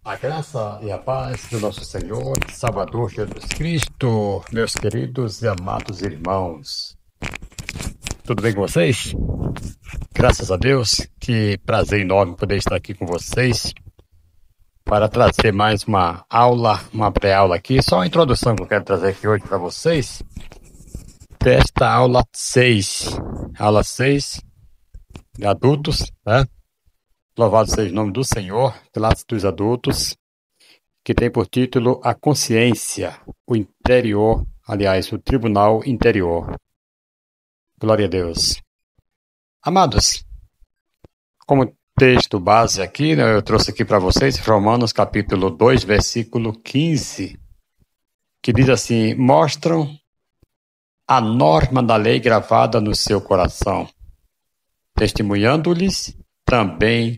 A graça e a paz do nosso Senhor e Salvador Jesus Cristo, meus queridos e amados irmãos. Tudo bem com vocês? Graças a Deus, que prazer enorme poder estar aqui com vocês para trazer mais uma aula, uma pré-aula aqui. Só uma introdução que eu quero trazer aqui hoje para vocês, desta aula 6 de adultos, né? Louvado seja o nome do Senhor, classe dos adultos, que tem por título A Consciência, o Interior, aliás, o Tribunal Interior. Glória a Deus. Amados, como texto base aqui, né, eu trouxe aqui para vocês Romanos capítulo 2, versículo 15, que diz assim: mostram a norma da lei gravada no seu coração, testemunhando-lhes também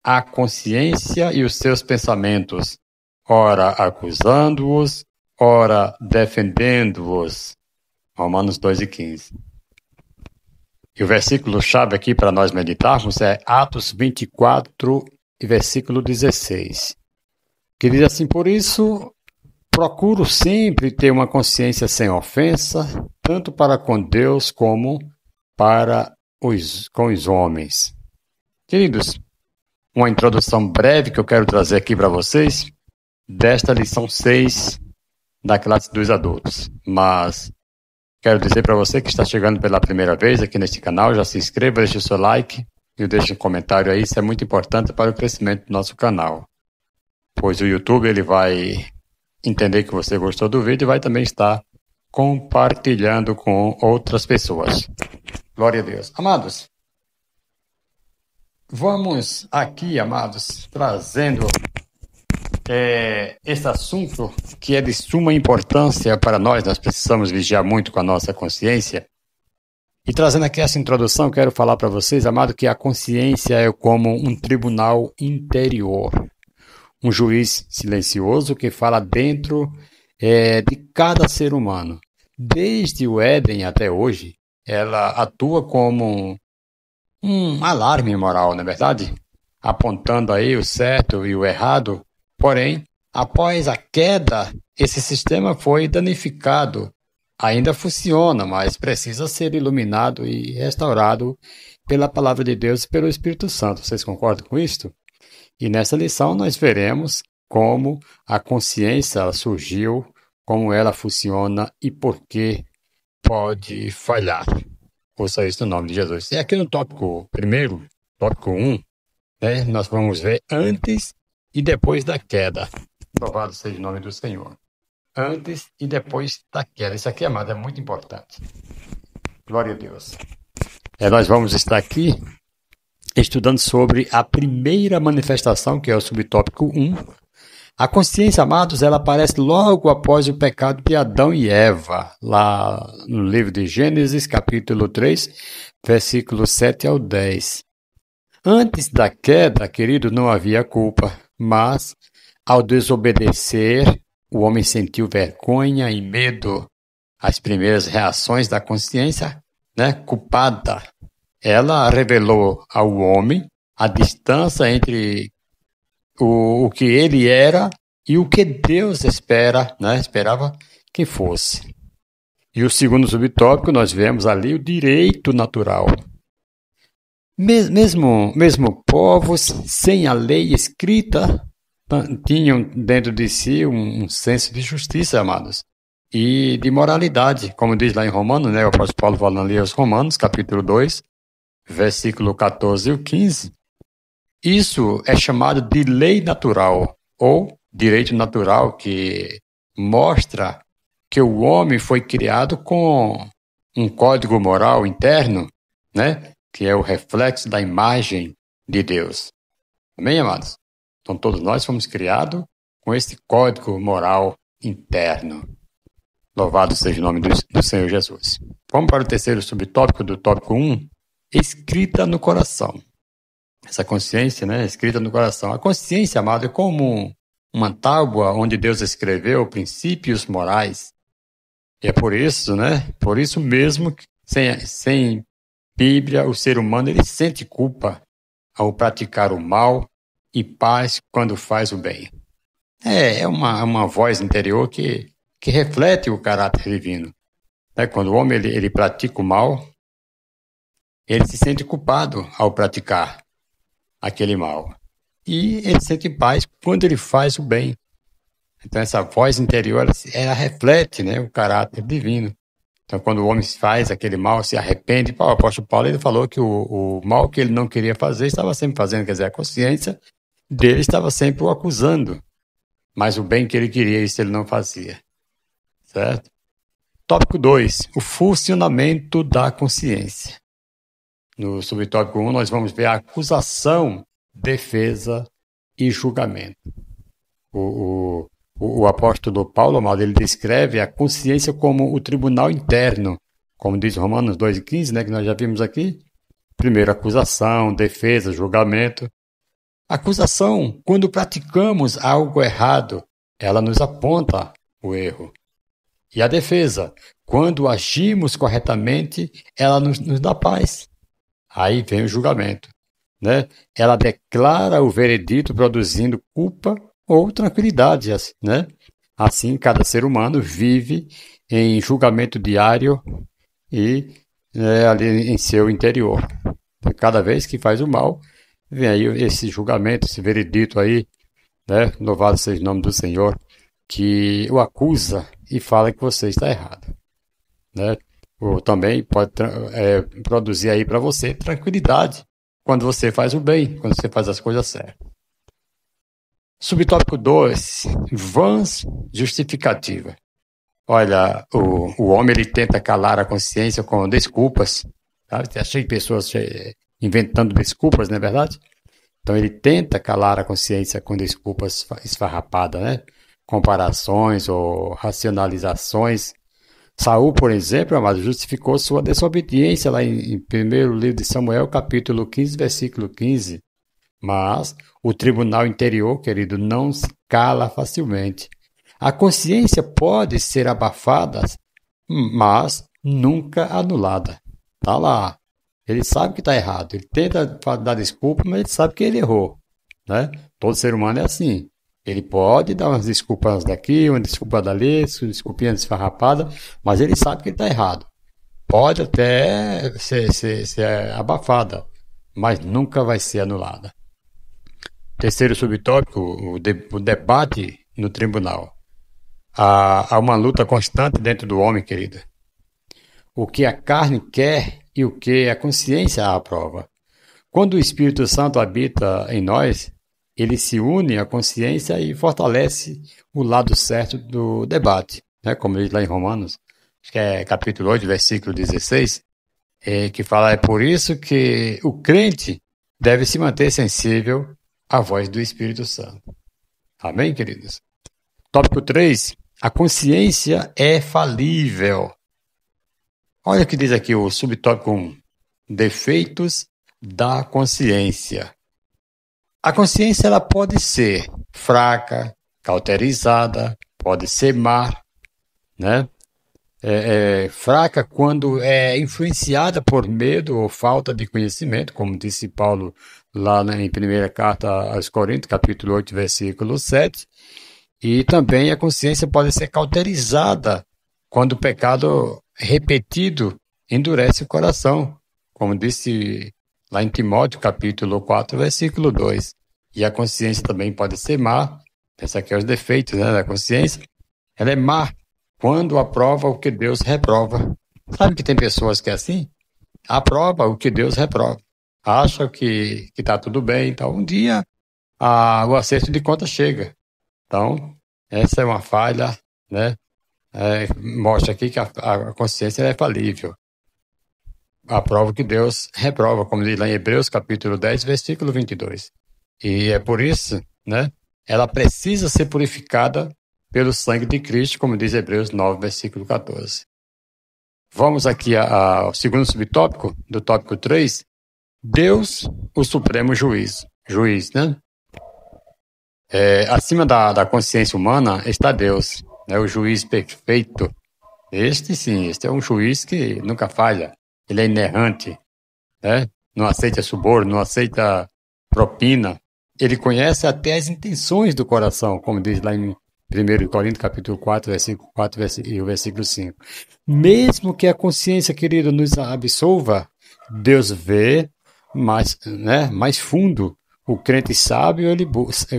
a consciência e os seus pensamentos, ora acusando-os, ora defendendo-os. Romanos 2 e 15. E o versículo-chave aqui para nós meditarmos é Atos 24 e versículo 16, que diz assim: por isso, procuro sempre ter uma consciência sem ofensa, tanto para com Deus como para com os homens. Queridos, uma introdução breve que eu quero trazer aqui para vocês, desta lição 6 da classe dos adultos. Mas quero dizer para você que está chegando pela primeira vez aqui neste canal, já se inscreva, deixe o seu like e deixe um comentário aí, isso é muito importante para o crescimento do nosso canal. Pois o YouTube ele vai entender que você gostou do vídeo e vai também estar compartilhando com outras pessoas. Glória a Deus. Amados, vamos aqui, amados, trazendo esse assunto que é de suma importância para nós precisamos vigiar muito com a nossa consciência. E trazendo aqui essa introdução, quero falar para vocês, amado, que a consciência é como um tribunal interior, um juiz silencioso que fala dentro de cada ser humano. Desde o Éden até hoje, ela atua como um alarme moral, não é verdade? Apontando aí o certo e o errado. Porém, após a queda, esse sistema foi danificado. Ainda funciona, mas precisa ser iluminado e restaurado pela palavra de Deus e pelo Espírito Santo. Vocês concordam com isto? E nessa lição nós veremos como a consciência surgiu, como ela funciona e por que pode falhar. Ouça isso no nome de Jesus. E aqui no tópico 1, né, nós vamos ver antes e depois da queda. Louvado seja o nome do Senhor. Antes e depois da queda. Isso aqui, amado, é muito importante. Glória a Deus. Nós vamos estar aqui estudando sobre a primeira manifestação, que é o subtópico 1. A consciência, amados, ela aparece logo após o pecado de Adão e Eva, lá no livro de Gênesis, capítulo 3, versículos 7 ao 10. Antes da queda, querido, não havia culpa, mas ao desobedecer, o homem sentiu vergonha e medo. As primeiras reações da consciência, culpada, ela revelou ao homem a distância entre o que ele era e o que Deus esperava que fosse. E o segundo subtópico, nós vemos ali o direito natural. Mesmo povos sem a lei escrita tinham dentro de si um senso de justiça, amados, e de moralidade, como diz lá em Romanos, o apóstolo Paulo falando ali aos Romanos, capítulo 2, versículo 14 e 15. Isso é chamado de lei natural, ou direito natural, que mostra que o homem foi criado com um código moral interno, que é o reflexo da imagem de Deus. Amém, amados? Então todos nós fomos criados com esse código moral interno. Louvado seja o nome do Senhor Jesus. Vamos para o terceiro subtópico do tópico 1, escrita no coração. Essa consciência, escrita no coração. A consciência, amado, é como uma tábua onde Deus escreveu princípios morais. E é por isso mesmo que sem Bíblia, o ser humano ele sente culpa ao praticar o mal e paz quando faz o bem. É uma voz interior que reflete o caráter divino. Né? Quando o homem ele pratica o mal, ele se sente culpado ao praticar aquele mal. E ele sente paz quando ele faz o bem. Então essa voz interior, ela reflete, né, o caráter divino. Então quando o homem faz aquele mal, se arrepende, o apóstolo Paulo ele falou que o mal que ele não queria fazer, estava sempre fazendo, quer dizer, a consciência dele estava sempre o acusando. Mas o bem que ele queria, isso ele não fazia. Certo? Tópico 2, o funcionamento da consciência. No subtópico 1, nós vamos ver a acusação, defesa e julgamento. O apóstolo Paulo, amado, ele descreve a consciência como o tribunal interno, como diz Romanos 2,15, né, que nós já vimos aqui. Primeiro, acusação, defesa, julgamento. Acusação, quando praticamos algo errado, ela nos aponta o erro. E a defesa, quando agimos corretamente, ela nos dá paz. Aí vem o julgamento, né? Ela declara o veredito produzindo culpa ou tranquilidade, né? Assim, cada ser humano vive em julgamento diário e ali em seu interior. Cada vez que faz o mal, vem aí esse julgamento, esse veredito aí, né? Louvado seja o nome do Senhor, que o acusa e fala que você está errado, né? Ou também pode produzir aí para você tranquilidade quando você faz o bem, quando você faz as coisas certas. Subtópico 2, vãs justificativa. Olha, o homem ele tenta calar a consciência com desculpas, sabe? Tá cheio de pessoas inventando desculpas, não é verdade? Então ele tenta calar a consciência com desculpas esfarrapadas, né? Comparações ou racionalizações. Saul, por exemplo, amado, justificou sua desobediência lá em 1º livro de Samuel, capítulo 15, versículo 15. Mas o tribunal interior, querido, não se cala facilmente. A consciência pode ser abafada, mas nunca anulada. Está lá. Ele sabe que está errado. Ele tenta dar desculpa, mas ele sabe que ele errou, né? Todo ser humano é assim. Ele pode dar umas desculpas daqui, uma desculpa dali, desculpinha desfarrapada, mas ele sabe que ele está errado. Pode até ser abafada, mas nunca vai ser anulada. Terceiro subtópico, o debate no tribunal. Há uma luta constante dentro do homem, querida. O que a carne quer e o que a consciência aprova. Quando o Espírito Santo habita em nós, ele se une à consciência e fortalece o lado certo do debate, né? Como diz lá em Romanos, acho que é capítulo 8, versículo 16, que fala, é por isso que o crente deve se manter sensível à voz do Espírito Santo. Amém, queridos? Tópico 3, a consciência é falível. Olha o que diz aqui o subtópico 1, defeitos da consciência. A consciência ela pode ser fraca, cauterizada, pode ser má, né? Fraca quando é influenciada por medo ou falta de conhecimento, como disse Paulo lá em 1ª carta aos Coríntios, capítulo 8, versículo 7. E também a consciência pode ser cauterizada quando o pecado repetido endurece o coração, como disse lá em Timóteo, capítulo 4, versículo 2. E a consciência também pode ser má. Esse aqui é os defeitos, né, da consciência. Ela é má quando aprova o que Deus reprova. Sabe que tem pessoas que é assim? Aprova o que Deus reprova. Acha que está tudo bem. Então, um dia o acerto de conta chega. Então, essa é uma falha, né? Mostra aqui que a consciência é falível. Aprova o que Deus reprova, como diz lá em Hebreus, capítulo 10, versículo 22. E é por isso, né? Ela precisa ser purificada pelo sangue de Cristo, como diz Hebreus 9, versículo 14. Vamos aqui ao segundo subtópico, do tópico 3. Deus, o supremo juiz, né? Acima da consciência humana está Deus, né? O juiz perfeito. Este é um juiz que nunca falha. Ele é inerrante, né? Não aceita suborno, não aceita propina, Ele conhece até as intenções do coração, como diz lá em 1 Coríntios, capítulo 4, versículo 4 e o versículo 5. Mesmo que a consciência, querido, nos absolva, Deus vê mais, né, mais fundo. O crente sábio,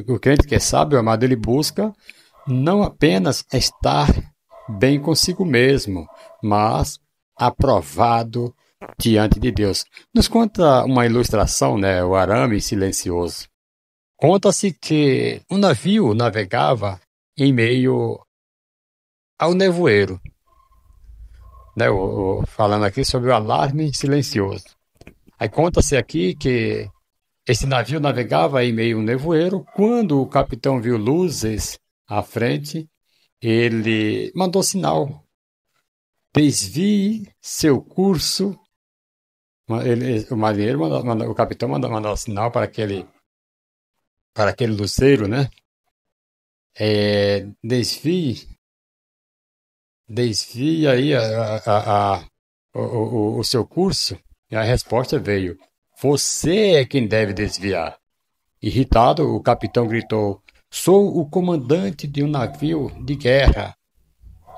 o crente que é sábio, amado, ele busca não apenas estar bem consigo mesmo, mas aprovado diante de Deus. Nos conta uma ilustração, né, o arame silencioso. Conta-se que um navio navegava em meio ao nevoeiro, né, falando aqui sobre o alarme silencioso. Aí conta-se aqui que esse navio navegava em meio ao nevoeiro. Quando o capitão viu luzes à frente, ele mandou sinal: desvie seu curso. O marinheiro, o capitão mandou sinal para aquele luzeiro, né? Desvie aí o seu curso. E a resposta veio: você é quem deve desviar. Irritado, o capitão gritou: sou o comandante de um navio de guerra.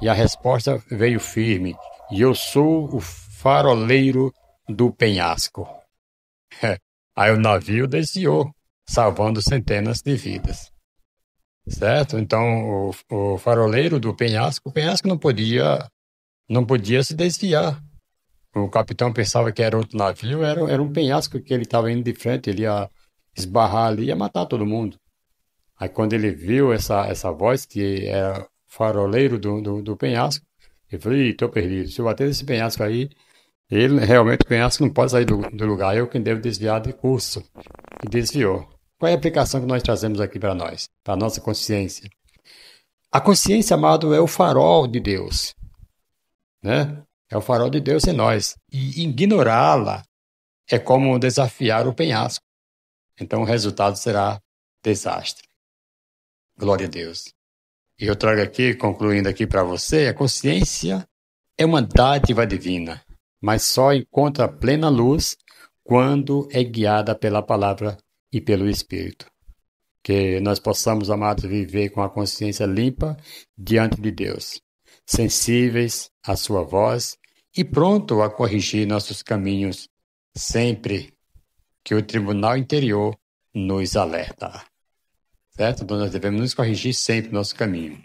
E a resposta veio firme: e eu sou o faroleiro do penhasco. Aí o navio desviou, salvando centenas de vidas. Certo? Então, o faroleiro do penhasco, o penhasco não podia se desviar. O capitão pensava que era outro navio, era um penhasco que ele estava indo de frente, ele ia esbarrar ali e ia matar todo mundo. Aí quando ele viu essa voz, que era o faroleiro do penhasco, ele falou: ih, tô perdido. Se eu bater nesse penhasco aí, ele realmente, o penhasco não pode sair do lugar, eu quem devo desviar de curso. E desviou. Qual é a aplicação que nós trazemos aqui para nós, para a nossa consciência? A consciência, amado, é o farol de Deus, né? É o farol de Deus em nós. E ignorá-la é como desafiar o penhasco. Então o resultado será desastre. Glória a Deus. E eu trago aqui, concluindo aqui para você, a consciência é uma dádiva divina, mas só encontra plena luz quando é guiada pela palavra e pelo Espírito. Que nós possamos, amados, viver com a consciência limpa diante de Deus, sensíveis à sua voz e pronto a corrigir nossos caminhos sempre que o tribunal interior nos alerta. Certo? Então nós devemos nos corrigir sempre no nosso caminho.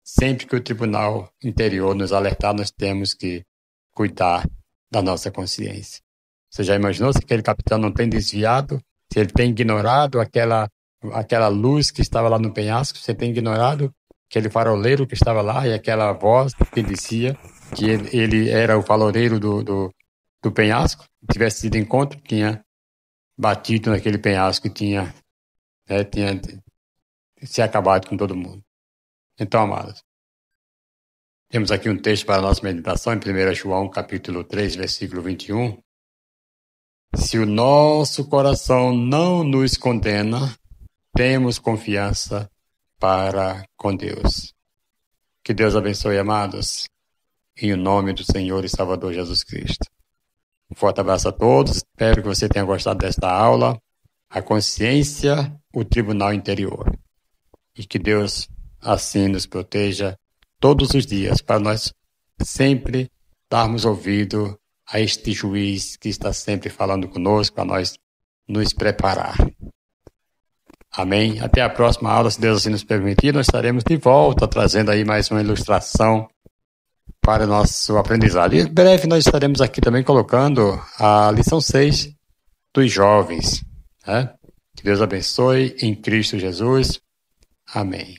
Sempre que o tribunal interior nos alertar, nós temos que cuidar da nossa consciência. Você já imaginou se aquele capitão não tem desviado? Se ele tem ignorado aquela luz que estava lá no penhasco? Se ele tem ignorado aquele faroleiro que estava lá e aquela voz que dizia que ele era o faroleiro do penhasco? Se tivesse sido encontro, tinha batido naquele penhasco e tinha se acabado com todo mundo. Então, amados, temos aqui um texto para a nossa meditação em 1 João, capítulo 3, versículo 21. Se o nosso coração não nos condena, temos confiança para com Deus. Que Deus abençoe, amados, em nome do Senhor e Salvador Jesus Cristo. Um forte abraço a todos, espero que você tenha gostado desta aula. A consciência, o tribunal interior. E que Deus assim nos proteja todos os dias, para nós sempre darmos ouvido a este juiz que está sempre falando conosco, para nós nos preparar. Amém? Até a próxima aula, se Deus assim nos permitir, nós estaremos de volta, trazendo aí mais uma ilustração para o nosso aprendizado. E em breve nós estaremos aqui também colocando a lição 6 dos jovens. Né? Que Deus abençoe em Cristo Jesus. Amém.